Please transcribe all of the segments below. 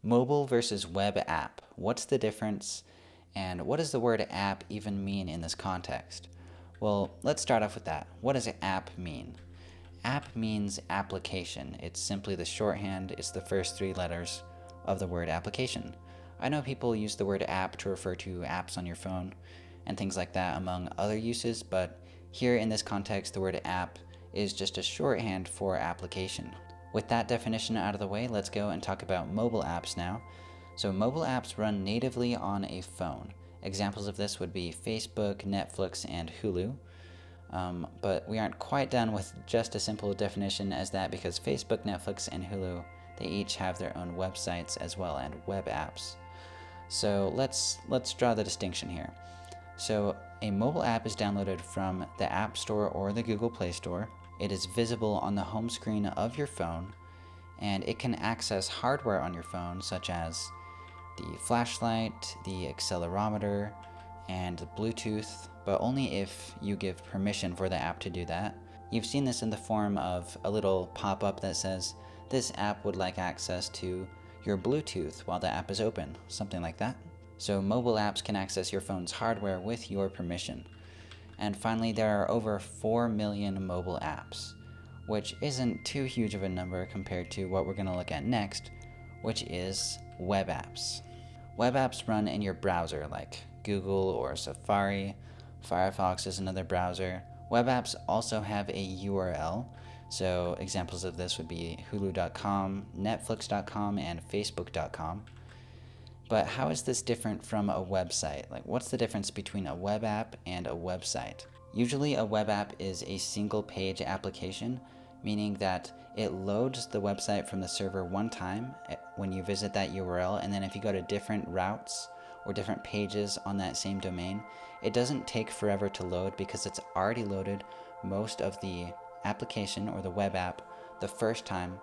Mobile versus web app. What's the difference? And what does the word app even mean in this context? Well, let's start off with that. What does app mean? App means application. It's simply the shorthand, it's the first three letters of the word application. I know people use the word app to refer to apps on your phone and things like that, among other uses, but here in this context, the word app is just a shorthand for application. With that definition out of the way, let's go and talk about mobile apps now. So, mobile apps run natively on a phone. Examples of this would be Facebook, Netflix, and Hulu. But we aren't quite done with just a simple definition as that, because Facebook, Netflix, and Hulu, they each have their own websites as well and web apps. So let's draw the distinction here. So a mobile app is downloaded from the App Store or the Google Play Store. It is visible on the home screen of your phone, and it can access hardware on your phone such as the flashlight, the accelerometer, and Bluetooth, but only if you give permission for the app to do that. You've seen this in the form of a little pop-up that says, this app would like access to your Bluetooth while the app is open, something like that. So mobile apps can access your phone's hardware with your permission. And finally, there are over 4 million mobile apps, which isn't too huge of a number compared to what we're going to look at next, which is web apps. Web apps run in your browser like Google or Safari. Firefox is another browser. Web apps also have a URL, so examples of this would be hulu.com, netflix.com, and facebook.com. But how is this different from a website? Like, what's the difference between a web app and a website? Usually a web app is a single page application, meaning that it loads the website from the server one time when you visit that URL, and then if you go to different routes or different pages on that same domain, it doesn't take forever to load because it's already loaded most of the application or the web app the first time.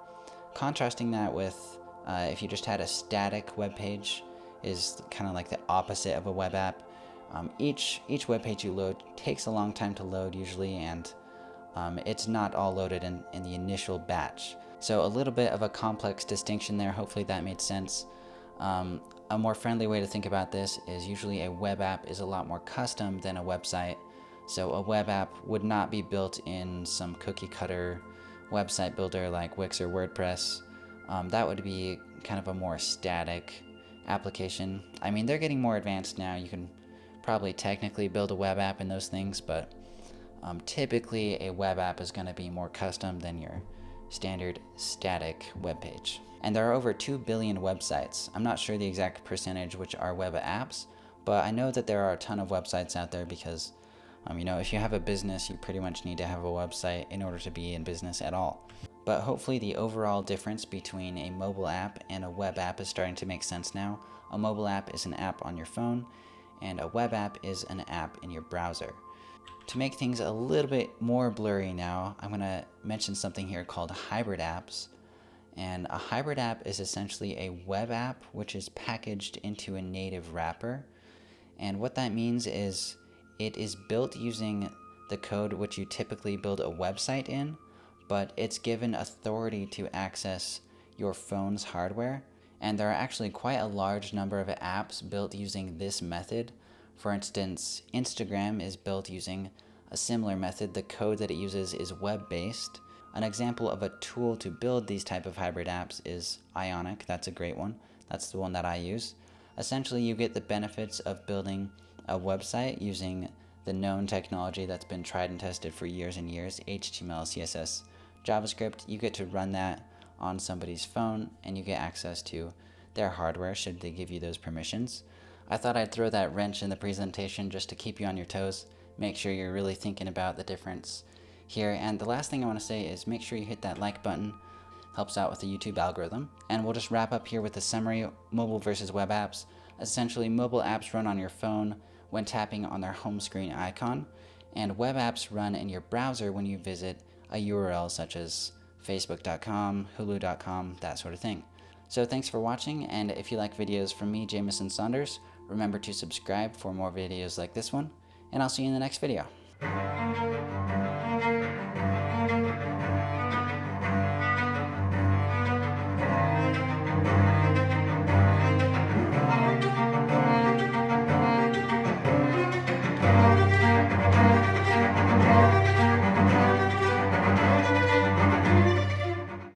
Contrasting that with if you just had a static web page, is kind of like the opposite of a web app. Each web page you load takes a long time to load usually, and it's not all loaded in the initial batch. So a little bit of a complex distinction there. Hopefully that made sense. A more friendly way to think about this is usually a web app is a lot more custom than a website. So a web app would not be built in some cookie cutter website builder like Wix or WordPress. That would be kind of a more static application. I mean, they're getting more advanced now. You can probably technically build a web app in those things, but typically a web app is going to be more custom than your standard static web page. And there are over 2 billion websites. I'm not sure the exact percentage which are web apps, but I know that there are a ton of websites out there because if you have a business, you pretty much need to have a website in order to be in business at all. But hopefully the overall difference between a mobile app and a web app is starting to make sense now. A mobile app is an app on your phone, and a web app is an app in your browser. To make things a little bit more blurry now, I'm going to mention something here called hybrid apps. And a hybrid app is essentially a web app which is packaged into a native wrapper. And what that means is it is built using the code which you typically build a website in, but it's given authority to access your phone's hardware. And there are actually quite a large number of apps built using this method. For instance, Instagram is built using a similar method. The code that it uses is web-based. An example of a tool to build these type of hybrid apps is Ionic. That's a great one. That's the one that I use. Essentially, you get the benefits of building a website using the known technology that's been tried and tested for years and years, HTML, CSS, JavaScript. You get to run that on somebody's phone, and you get access to their hardware should they give you those permissions. I thought I'd throw that wrench in the presentation just to keep you on your toes, make sure you're really thinking about the difference here. And the last thing I want to say is make sure you hit that like button. Helps out with the YouTube algorithm. And we'll just wrap up here with a summary: mobile versus web apps. Essentially, mobile apps run on your phone when tapping on their home screen icon, and web apps run in your browser when you visit a URL such as facebook.com, hulu.com, that sort of thing. So thanks for watching, and if you like videos from me, Jamison Saunders, remember to subscribe for more videos like this one, and I'll see you in the next video.